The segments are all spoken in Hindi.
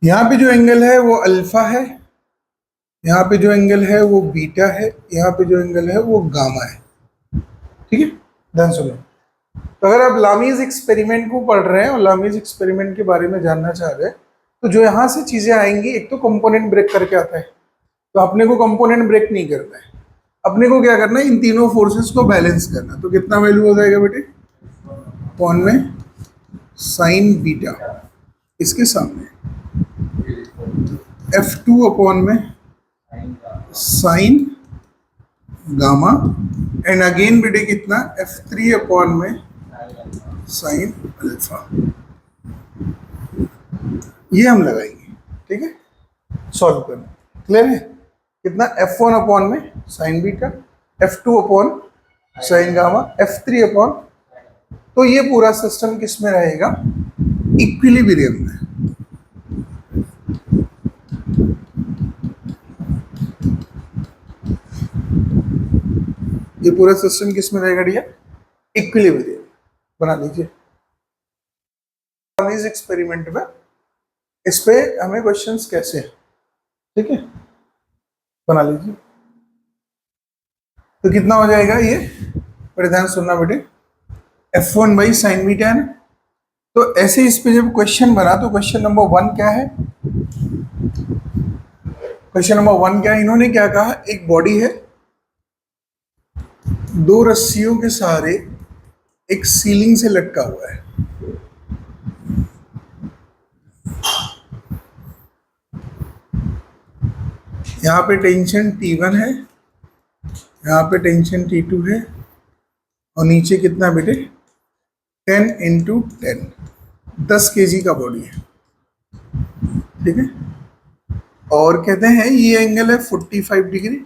यहाँ पे जो एंगल है वो अल्फा है, यहाँ पे जो एंगल है वो बीटा है, यहाँ पे जो एंगल है वो गामा है। ठीक है, ध्यान सुनो। तो अगर आप लामीज एक्सपेरिमेंट को पढ़ रहे हैं और लामीज एक्सपेरिमेंट के बारे में जानना चाह रहे हैं, तो जो यहाँ से चीजें आएंगी, एक तो कंपोनेंट ब्रेक करके आता है, तो अपने को कंपोनेंट ब्रेक नहीं करना है। अपने को क्या करना है, इन तीनों फोर्सेस को बैलेंस करना। तो कितना वैल्यू हो जाएगा बेटे, कौन में साइन बीटा, इसके सामने F2 अपॉन में साइन गामा, एंड अगेन बेटे कितना, F3 अपॉन में साइन अल्फा। ये हम लगाएंगे। ठीक है, सॉल्व करना, क्लियर है। कितना, F1 अपॉन में sign beta, F2 upon sine gamma, F3 upon, तो ये पूरा सिस्टम किस में रहेगा, इक्विलिब्रियम में। ये पूरा सिस्टम किस में रहेगा डियर, इक्विलिब्रियम। बना लीजिए इस एक्सपेरिमेंट में, इस पे हमें क्वेश्चंस कैसे हैं। ठीक है, बना लीजिए। तो कितना हो जाएगा ये, बड़े ध्यान सुनना बेटे, F1 बाई साइन बीटा है ना। तो ऐसे इस पे जब क्वेश्चन बना, तो क्वेश्चन नंबर 1 क्या है, क्वेश्चन नंबर 1 क्या है, इन्होंने क्या कहा, एक बॉडी है, दो रस्सियों के सहारे एक सीलिंग से लटका हुआ है। यहाँ पे टेंशन T1 है, यहाँ पे टेंशन T2 है, और नीचे कितना बेटे, 10 इंटू 10, 10 kg का बॉडी है। ठीक है, और कहते हैं ये एंगल है 45 डिग्री,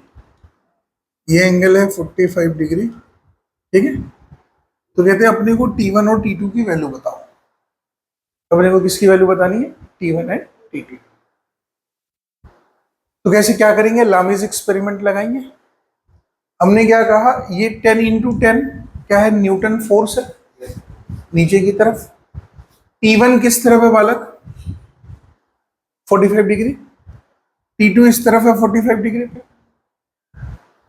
ये एंगल है 45 डिग्री। ठीक है, तो कहते हैं अपने को T1 और T2 की वैल्यू बताओ। अपने को किसकी वैल्यू बतानी है, T1 एंड T2। तो कैसे क्या करेंगे, लामीज एक्सपेरिमेंट लगाएंगे। हमने क्या कहा, ये 10 इंटू 10 क्या है, न्यूटन फोर्स है नीचे की तरफ। T1 किस तरफ है बालक, 45 डिग्री, T2 इस तरफ है 45 डिग्री पे।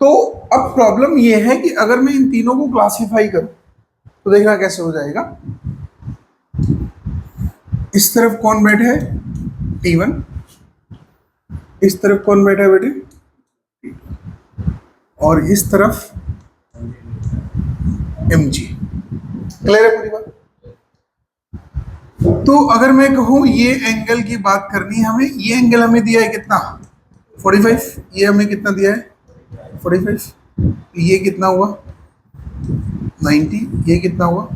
तो अब प्रॉब्लम ये है कि अगर मैं इन तीनों को क्लासिफाई करूं, तो देखना कैसे हो जाएगा। इस तरफ कौन बैठे है, T1, इस तरफ कौन बैठा है बेटे, और इस तरफ mg। क्लियर है पूरी बात। तो अगर मैं कहूं ये एंगल की बात करनी है हमें, ये एंगल हमें दिया है कितना, 45, ये हमें कितना दिया है, 45, ये कितना हुआ 90, ये कितना हुआ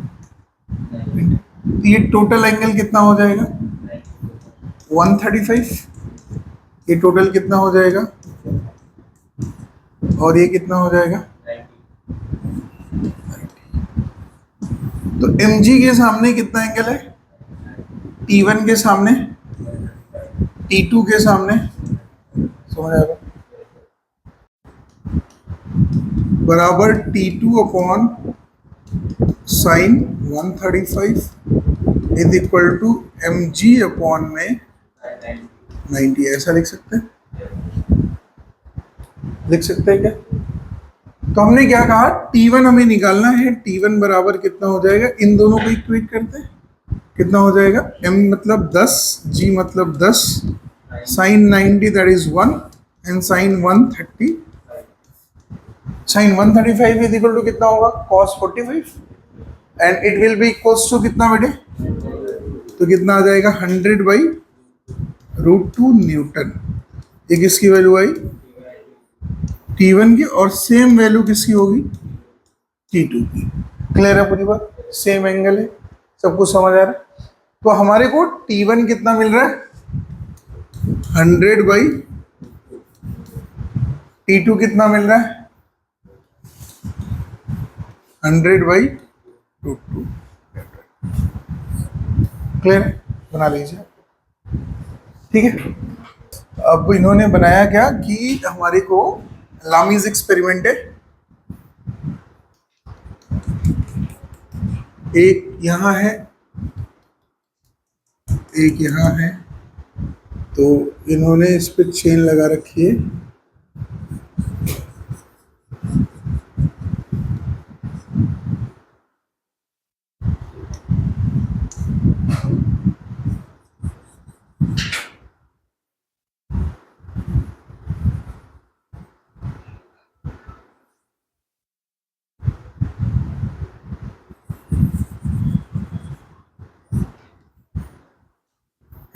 90, तो ये टोटल एंगल कितना हो जाएगा 135, ये टोटल कितना हो जाएगा, और ये कितना हो जाएगा। तो mg के सामने कितना एंगल है, T1 के सामने, T2 के सामने, समझ आएगा, बराबर T2 upon sine 135 is equal to mg upon में 90। ऐसा लिख सकते हैं, लिख सकते हैं क्या। तो हमने क्या कहा, T1 हमें निकालना है, T1 बराबर कितना हो जाएगा, इन दोनों को इक्वेट करते हैं, कितना हो जाएगा, m मतलब 10, g मतलब 10, sine 90 that is 1, and sine 130, sine 135 is equal to कितना होगा, cos 45, and it will be equals to कितना बेटे, तो कितना आ जाएगा 100 बाई √2 न्यूटन। ये किसकी वैल्यू आई, T1 की, और सेम वैल्यू किसकी होगी, T2 की। क्लियर है पूरी बात, सेम एंगल है, सब कुछ समझ आ रहा है। तो हमारे को T1 कितना मिल रहा है, 100 बाई, T2 कितना मिल रहा है, 100 बाई √2। क्लियर है, बना लीजिए। ठीक है, अब इन्होंने बनाया क्या कि हमारे को लामीज एक्सपेरिमेंट है, एक यहाँ है, एक यहाँ है, तो इन्होंने इस पे चेन लगा रखी है।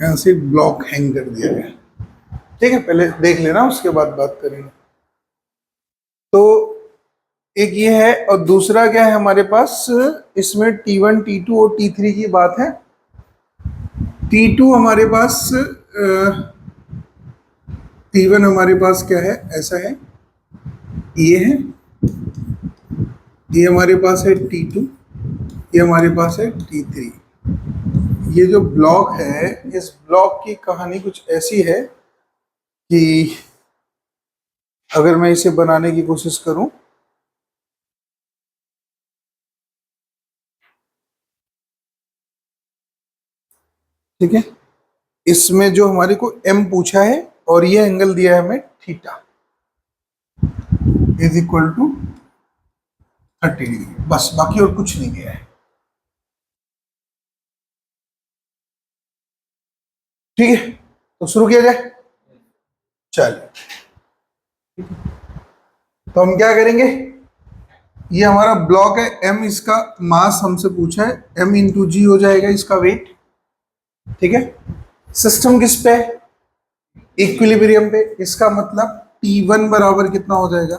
यहाँ से ब्लॉक हैंग कर दिया गया। ठीक है, पहले देख लेना, उसके बाद बात करेंगे। तो एक ये है, और दूसरा क्या है हमारे पास, इसमें T1 T2 और T3 की बात है। T2 हमारे पास T1 हमारे पास क्या है, ऐसा है, ये है, ये हमारे पास है T2, ये हमारे पास है T3। ये जो ब्लॉक है, इस ब्लॉक की कहानी कुछ ऐसी है कि अगर मैं इसे बनाने की कोशिश करूं, ठीक है, इसमें जो हमारे को M पूछा है और ये एंगल दिया है हमें theta is equal to 30 degree, बस, बाकी और कुछ नहीं दिया है। ठीक है, तो शुरू किया जाए। चलिए, तो हम क्या करेंगे, ये हमारा ब्लॉक है M, इसका मास हमसे पूछा है, M इंटू जी हो जाएगा इसका वेट। ठीक है, सिस्टम किस पे है, इक्विलिब्रियम पे, इसका मतलब T1 बराबर कितना हो जाएगा,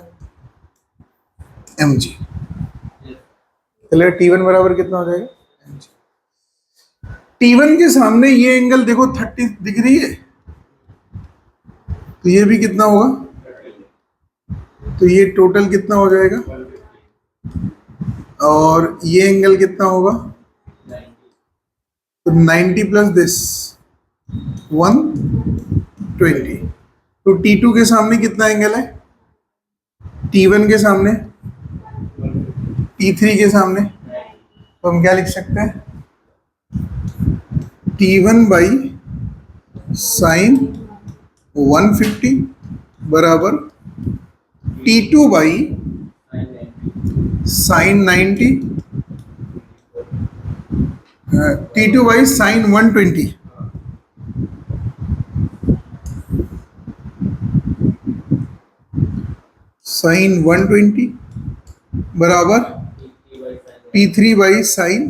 mg। चलिए, T1 बराबर कितना हो जाएगा, mg। T1 के सामने ये एंगल देखो 30 डिग्री है, तो ये भी कितना होगा, तो ये टोटल कितना हो जाएगा, और ये एंगल कितना होगा, तो 90 प्लस दिस 120। तो T2 के सामने कितना एंगल है, T1 के सामने, T3 के सामने, तो हम क्या लिख सकते हैं, T1 बाई साइन 150 बराबर T2 by sine 90, T2 by sine 120, sine 120 बराबर P3 बाई साइन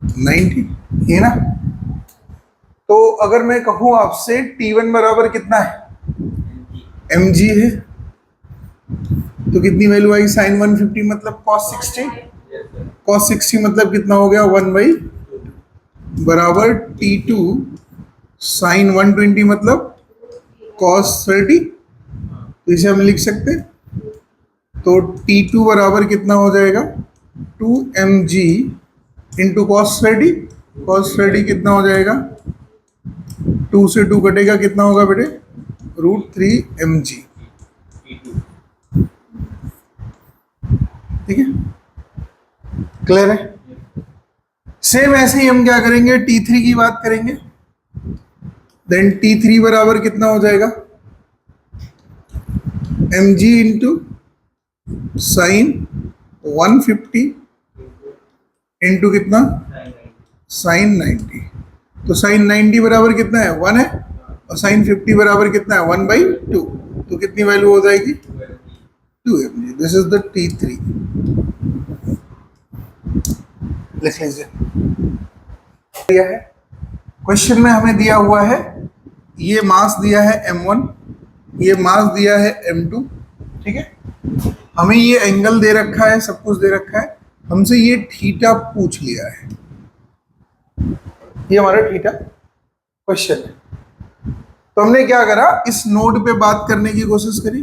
90, ये ना। तो अगर मैं कहूं आपसे T1 बराबर कितना है, mg है, तो कितनी वैल्यू आई, साइन 150 मतलब cos 60, cos 60 मतलब कितना हो गया, 1 बराबर T2 साइन 120 मतलब cos 30, तो इसे हम लिख सकते हैं। तो T2 बराबर कितना हो जाएगा, 2mg इंटू cos 30, cos 30 कितना हो जाएगा, 2 से 2 कटेगा, कितना होगा बेटे, √3mg। ठीक है, क्लियर है। सेम ऐसे ही हम क्या करेंगे, T3 की बात करेंगे। देन T3 बराबर कितना हो जाएगा, mg इंटू साइन 150 इंटू कितना, साइन 90। तो साइन 90 बराबर कितना है, 1 है, और साइन 50 बराबर कितना है, 1/2। तो कितनी वैल्यू हो जाएगी, 2mg। This is the T3, लिख लीजिए। दिया है क्वेश्चन में, हमें दिया हुआ है, ये मास दिया है m1, ये मास दिया है m2। ठीक है, हमें ये एंगल दे रखा है, सब कुछ दे रखा है, हमसे ये थीटा पूछ लिया है, ये हमारा थीटा क्वेश्चन है। तो हमने क्या करा, इस नोड पे बात करने की कोशिश करी,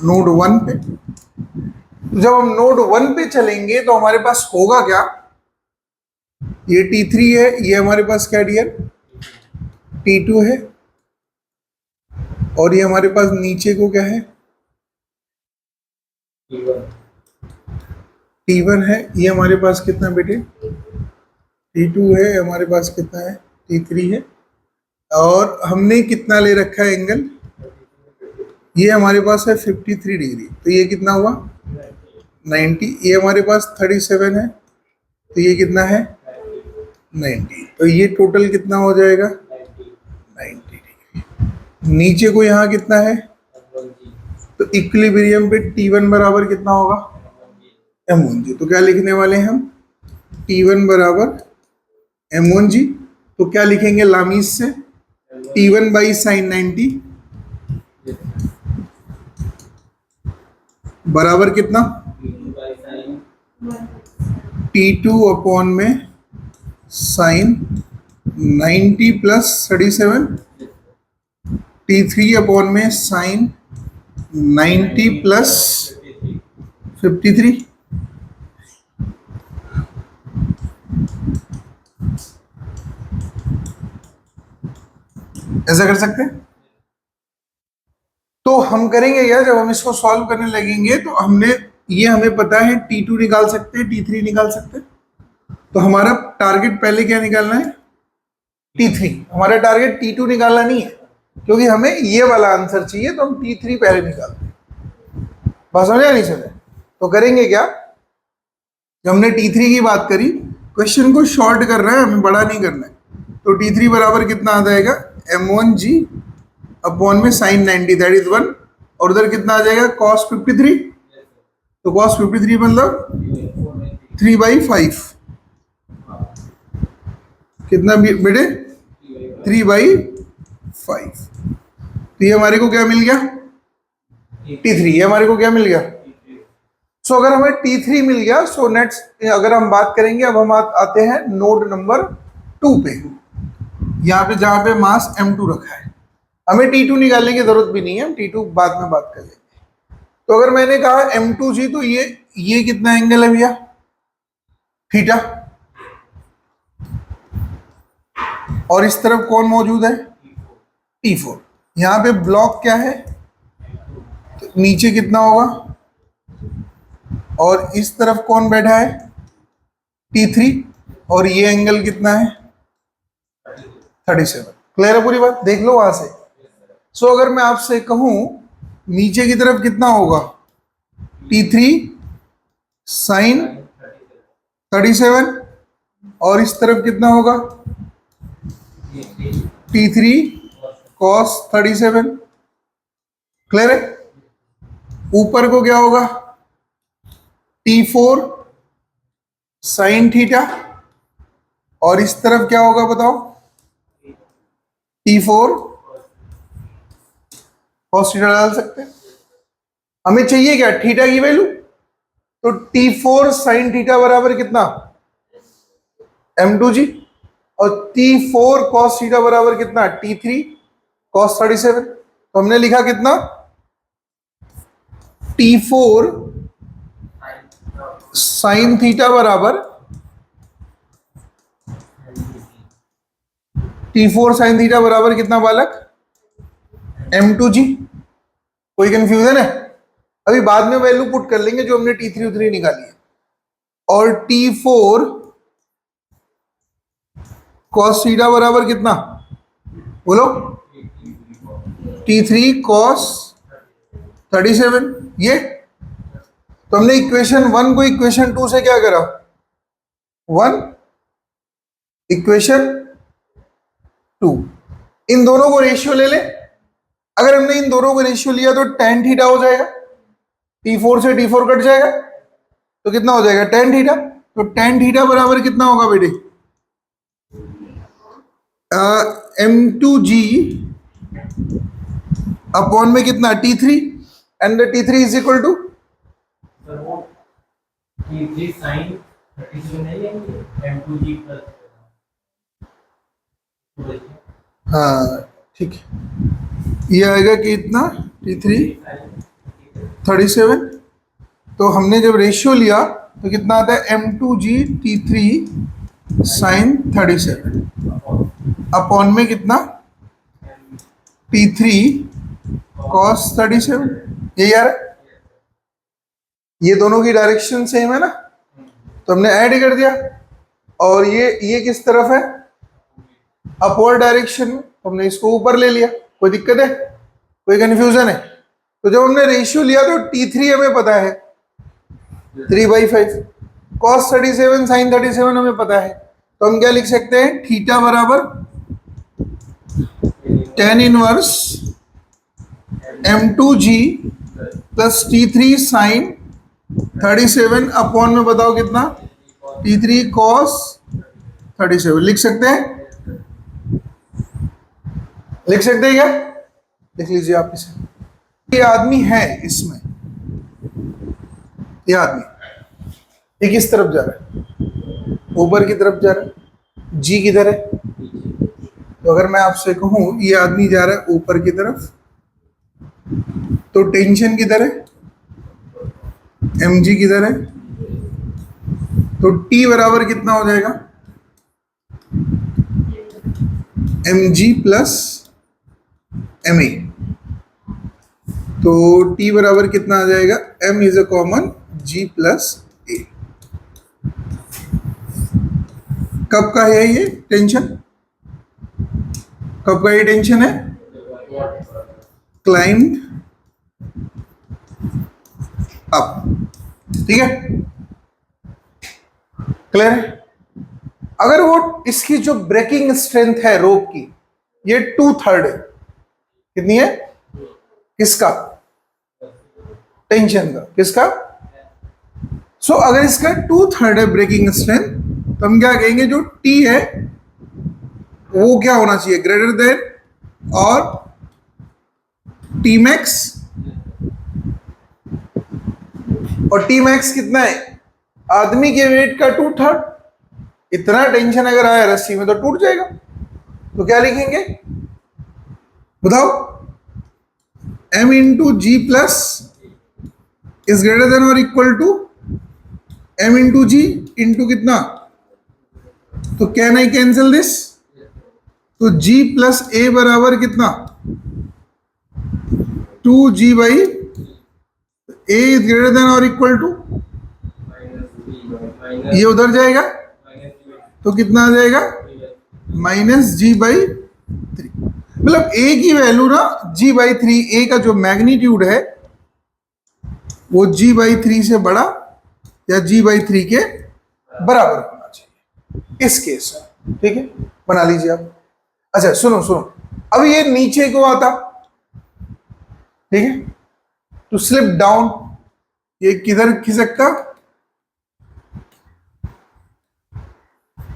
नोड 1 पे। तो जब हम नोड 1 पे चलेंगे तो हमारे पास होगा क्या, ये T3 है, ये हमारे पास क्या डियर, T2 है, और ये हमारे पास नीचे को क्या है, T1 है, ये हमारे पास कितना बेटे, T2 है, हमारे पास कितना है, T3 है, और हमने कितना ले रखा है एंगल, ये हमारे पास है 53 डिग्री, तो ये कितना हुआ 90, ये हमारे पास 37 है, तो ये कितना है 90, तो ये टोटल कितना हो जाएगा 90 डिग्री। नीचे को यहाँ कितना है, तो इक्विलिब्रियम पे T1 बराबर कितना होगा M1G, तो क्या लिखने वाले हैं हम, T1 बराबर M1G, तो क्या लिखेंगे लामीज से, T1 बाई साइन 90 बराबर कितना, T2 अपॉन में साइन 90 प्लस 37, T3 अपॉन में साइन 90 प्लस 53, ऐसा कर सकते हैं। तो हम करेंगे क्या, जब हम इसको सॉल्व करने लगेंगे तो हमें पता है T2 निकाल सकते हैं, T3 निकाल सकते हैं, तो हमारा टारगेट पहले क्या निकालना है, T3, हमारा टारगेट T2 निकालना नहीं है, क्योंकि हमें ये वाला आंसर चाहिए, तो हम T3 पहले निकालते हैं। बात समझे नहीं समझे, तो करेंगे क्या, जब हमने T3 की बात करी, क्वेश्चन को शॉर्ट कर रहे हैं, हमें बड़ा नहीं करना है, तो T3 बराबर कितना आ जाएगा M1G अपॉन में साइन 90 दैट इज 1, और उधर कितना आ जाएगा cos 53, तो cos 53 मतलब 3/5, कितना बेटे 3/5, तो ये हमारे को क्या मिल गया T3, ये हमारे को क्या मिल गया। सो अगर हमें T3 मिल गया, सो नेक्स्ट अगर हम बात करेंगे, अब हम आते हैं नोड नंबर 2 पे, यहाँ पे जहां पे मास M2 रखा है, हमें T2 निकालने की जरूरत भी नहीं है, हम T2 बाद में बात कर लेंगे। तो अगर मैंने कहा M2G, तो ये कितना एंगल है भैया, थीटा, और इस तरफ कौन मौजूद है T4, यहाँ पे ब्लॉक क्या है, तो नीचे कितना होगा, और इस तरफ कौन बैठा है T3, और ये एंगल कितना है 37, क्लियर है पूरी बात, देख लो वहां से। सो अगर मैं आपसे कहूं नीचे की तरफ कितना होगा T3 साइन 37, और इस तरफ कितना होगा T3 cos 37, क्लियर है। ऊपर को क्या होगा T4 साइन थीटा, और इस तरफ क्या होगा बताओ T4 cos थीटा डाल सकते हैं। हमें चाहिए क्या थीटा की वैल्यू, तो T4 साइन थीटा बराबर कितना M2G, और T4 cos थीटा बराबर कितना T3 cos 37, तो हमने लिखा कितना T4 साइन थीटा बराबर T4 साइन थीटा बराबर कितना बालक M2G, कोई कंफ्यूजन है, अभी बाद में वैल्यू पुट कर लेंगे जो हमने T3 उतरी निकाली है, और T4 cos थीटा बराबर कितना बोलो T3 cos 37, ये तो हमने इक्वेशन 1 को इक्वेशन 2 से क्या करा, 1 इक्वेशन 2, इन दोनों को रेशियो ले ले, अगर हमने इन दोनों को रेशियो लिया तो tan थीटा हो जाएगा, T4 से T4 कट जाएगा, तो कितना हो जाएगा tan थीटा, तो tan थीटा बराबर कितना होगा बेटे M2G अपॉन में कितना T3, and T3 is equal to T3 sin 37 है ये M2G प्लस, हाँ ठीक है, ये आएगा कि इतना T3 37, तो हमने जब रेशियो लिया तो कितना आता है M2G T3 साइन 37 अपॉन में कितना T3 cos 37, ये यार ये दोनों की डायरेक्शन सेम है ना, तो हमने ऐड कर दिया, और ये किस तरफ है, अपवर्ड डायरेक्शन में, हमने इसको ऊपर ले लिया। कोई दिक्कत है, कोई कंफ्यूजन है? तो जब हमने रेशियो लिया तो T3 हमें पता है 3/5, cos 37 sin 37 हमें पता है, तो हम क्या लिख सकते हैं, थीटा बराबर tan inverse M2G plus T3 sin 37 upon में बताओ कितना, T3 cos 37। लिख सकते हैं, लिख सकते हैं क्या? लिख लीजिए आप इसे। ये आदमी है इसमें, ये आदमी ये किस तरफ जा रहा है, ऊपर की तरफ जा रहा है। जी किधर है? तो अगर मैं आपसे कहूं ये आदमी जा रहा है ऊपर की तरफ, तो टेंशन किधर है, mg किधर है, तो T बराबर कितना हो जाएगा, mg प्लस ma। तो T बराबर कितना आ जाएगा, m is a common g plus a। कब का है ये टेंशन, कब का ये टेंशन है, क्लाइंब अप। ठीक है, क्लियर है? अगर वो इसकी जो ब्रेकिंग स्ट्रेंथ है रोप की, ये 2/3 है, कितनी है, किसका, टेंशन का, किसका? सो अगर इसका 2/3 है ब्रेकिंग स्ट्रेंथ, तो हम क्या कहेंगे, जो T है वो क्या होना चाहिए, ग्रेटर देन और T मैक्स, और T मैक्स कितना है, आदमी के वेट का 2/3। इतना टेंशन अगर आया रस्सी में तो टूट जाएगा, तो क्या लिखेंगे बताओ, m into g plus is greater than और equal to m into g into कितना, तो कैन आई कैंसिल दिस, तो g प्लस a बराबर कितना, 2g by a is greater than और इक्वल टू, ये उधर जाएगा तो कितना आ जाएगा, -g/3। मतलब a की वैल्यू ना g/3, a का जो मैग्नीट्यूड है वो g/3 से बड़ा या g/3 के बराबर होना चाहिए इस केस में। ठीक है, बना लीजिए आप। अच्छा सुनो सुनो, अब ये नीचे को आता, ठीक है, तो स्लिप डाउन, ये किधर खिसकता,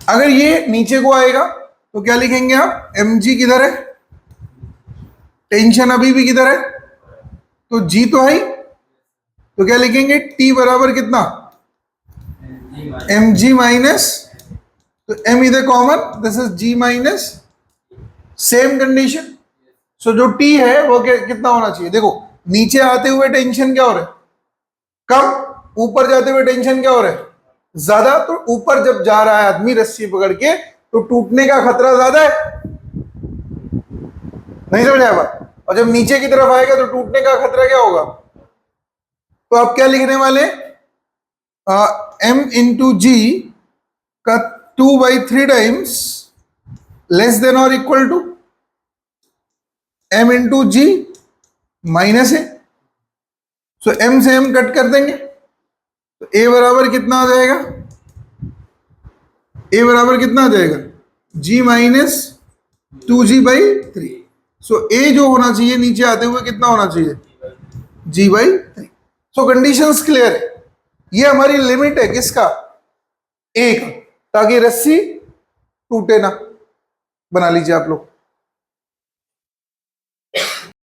अगर ये नीचे को आएगा तो क्या लिखेंगे आप, mg किधर है, टेंशन अभी भी किधर है, तो g तो है ही, तो क्या लिखेंगे, T बराबर कितना, mg माइनस, तो m इधर common, this is g minus, same condition. So जो T है वो कितना होना चाहिए, देखो नीचे आते हुए टेंशन क्या हो रहा है, कम, ऊपर जाते हुए टेंशन क्या हो रहा है, ज्यादा। तो ऊपर जब जा रहा है आदमी रस्सी पकड़ के, तो टूटने का खतरा ज्यादा है, नहीं समझ आया बात? और जब नीचे की तरफ आएगा तो टूटने का खतरा क्या होगा, तो आप क्या लिखने वाले, m इंटू जी का 2/3 टाइम्स लेस देन और equal to m into g minus है, सो m से m कट कर देंगे, तो a बराबर कितना आ जाएगा, a बराबर कितना आ जाएगा, g minus 2g/3। So a जो होना चाहिए नीचे आते हुए कितना होना चाहिए, g/3। सो कंडीशंस क्लियर है, ये हमारी लिमिट है किसका, a का, ताकि रस्सी टूटे ना। बना लीजिए आप लोग।